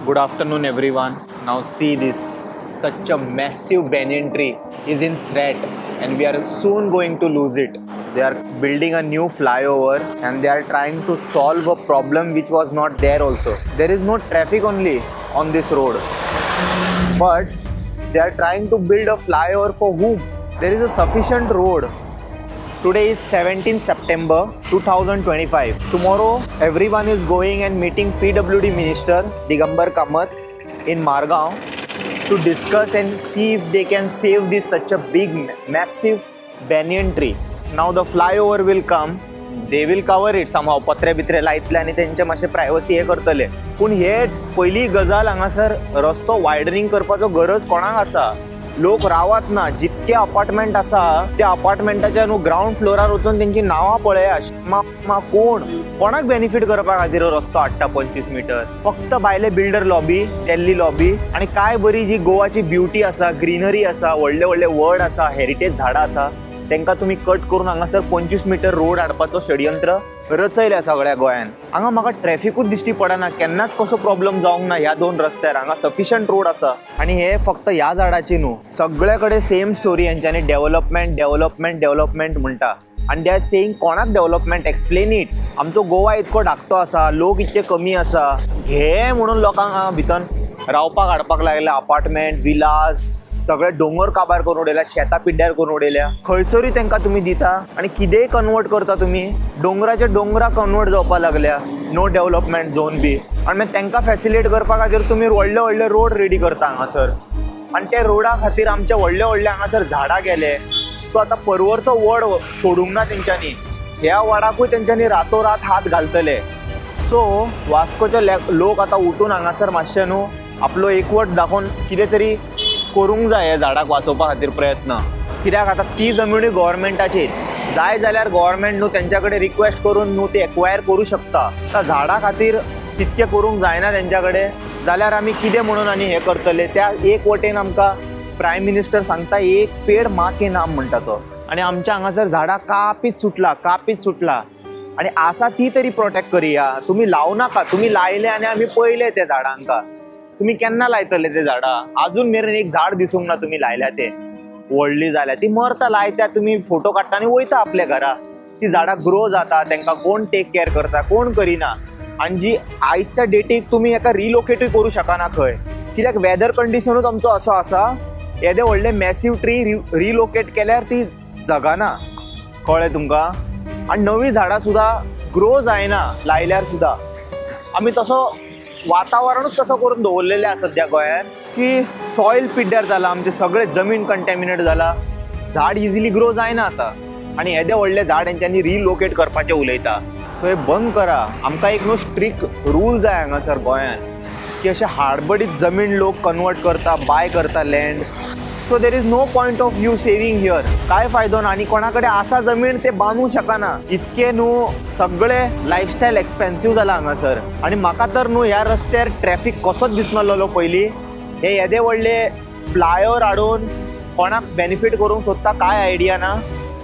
Good afternoon everyone. Now see this, such a massive banyan tree is in threat and we are soon going to lose it. They are building a new flyover and they are trying to solve a problem which was not there also. There is no traffic only on this road, but they are trying to build a flyover for whom? There is a sufficient road. Today is 17 September 2025. Tomorrow everyone is going and meeting PWD Minister Digambar Kamath in Margaon to discuss and see if they can save this such a big massive banyan tree. Now the flyover will come. They will cover it somehow. पत्रे बित्रे लायतले आणि त्यांचे मातशे privacy हे करतले. पण हे पहिली गजाल हांगासर रस्तो वायडनिंग करपाचो गरज कोणाक आसा? लोक रावत ना. जितके अपार्टमेंट आसा त्या अपार्टमेंटाच्या न्हू ग्राउंड फ्लोरार वचून त्यांची नावां पळया. कोणाक बेनिफिट करपा खातीर रस्तो हाडटा 25 मीटर. फक्त भायले बिल्डर लॉबी, दिल्ली लॉबी आणि काय बरी जी गोवाची ब्युटी आसा, ग्रीनरी आसा, व्हडले व्हडले वड आसा, हेरिटेज झाडां आसा, तांकां तुम्ही कट करून हांगासर 25 मीटर रोड हाडपाचो षडयंत्र रचयल्या सगळ्या गोंयान. हांगा म्हाका ट्रॅफिकूच दिश्टी पडना. केन्नाच कसो प्रॉब्लेम जावंक ना ह्या दोन रस्त्यार. हांगा सफिशियंट रोड आसा आणि हे फक्त ह्या झाडाची न्हू, सगळे कडेन सेम स्टोरी हेंच्यांनी डेव्हलपमेंट डेव्हलपमेंट डेव्हलपमेंट म्हणटा. आणि दे आर सेईंग कोणाक डेव्हलपमेंट? Explain it. आमचो गोवा इतको धाकटो आसा, लोक इतके कमी आसा, घे म्हणून लोकांक हांगा भितर रावपाक हाडपाक लागल्या. अपार्टमेंट, विलास सगळे डोंगर काबार करून उडयल्या, शेतां पिड्ड्यार करून उडयल्या. खंयसरूय तांकां तुम्ही दिता आणि कितेंय कन्वर्ट करता तुम्ही. डोंगराचे डोंगरा कन्वर्ट जावपाक लागल्या. नो डेव्हलपमेंट झोन बी. आणि मागीर तांकां फॅसिलिटेट करपा खातीर तुम्ही व्हडले व्हडले रोड रेडी करता हांगासर. आणि ते रोडा खातीर आमचे व्हडले व्हडले हांगासर झाडां गेले. तो आतां पर्वरचो वड सोडूंक ना तेंच्यांनी. ह्या वडाकूय तेंच्यांनी रातोरात हात घालतले. सो वास्कोचे लोक आतां उठून हांगासर मातशे न्हू आपलो एकवट दाखोवन कितें तरी करूंक जाय हे झाडाक वाचोवपा खातीर प्रयत्न. कित्याक आतां ती जमिनी गव्हर्मेंटाची जाय जाल्यार गव्हर्मेंट न्हू तेंच्या कडेन रिक्वेस्ट करून न्हू ती एक्वायर करूं शकता. त्या झाडां खातीर तितकें करूंक जायना तेंच्या कडेन जाल्यार आमी कितें म्हणून आनी हें करतले. त्या एक वटेन आमकां प्रायम मिनिस्टर सांगता एक पेड माँ के नाम म्हणटा तो. आनी आमच्या हांगासर झाडां कापीत सुटला आनी आसा ती तरी प्रोटेक्ट करया. तुमी लावू नाका. तुमी लायले आनी आमी पळयले ते झाडांका. तुम्ही केन्ना लायतले ते झाडां? अजून मेरेन एक झाड दिसूंक ना तुम्ही लायल्या ते. व्हडली जाल्या ती मरता. लायत्या तुम्ही फोटो काडटा आनी वयता आपल्या घरा. ती झाडां ग्रो जाता, तांकां कोण टेक केअर करता, कोण करिना. आनी जी आयच्या डेटीक तुम्ही हेका रिलोकेटूय करूं शकना खंय. कित्याक वेदर कंडिशनूच आमचो असो आसा. येदे व्हडले मॅसिव ट्री रिलोकेट केल्यार ती जगना. कळ्ळें तुमकां? आनी नवी झाडां सुद्दां ग्रो जायना लायल्यार सुद्दां. आमी तसो वातावरणूच तसं करून दवरलेलें आसा सद्या गोंयान की सॉयल पिड्ड्यार जाला. आमचे सगळे जमीन कंटॅमिनेट जाला. झाड इजिली ग्रो जायना आतां. आनी येदे व्हडले झाड हेंच्यांनी रिलोकेट करपाचें उलयता. सो हे बंद करा. आमकां एक न्हू स्ट्रिक्ट रूल जाय हांगासर गोंयान की अशें हाडबडीत जमीन लोक कन्वर्ट करता, बाय करता land. So there is no point of view saving here. काय फायदो ना. आनी कोणा कडेन आसा जमीन ते बांदूंक शकना. इतके न्हू सगळे लायफस्टायल एक्सपेन्सिव्ह जाला हांगासर. आनी म्हाका तर न्हू ह्या रस्त्यार ट्रॅफिक कसोच दिसनासलो पयलीं. हे येदे व्हडले फ्लायओवर हाडून कोणाक बेनिफीट करूंक सोदता काय आयडिया ना.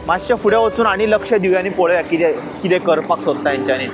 मातशें फुडें वचून आनी लक्ष दिवया आनी पळोवया कितें करपाक सोदता हेंच्यांनी.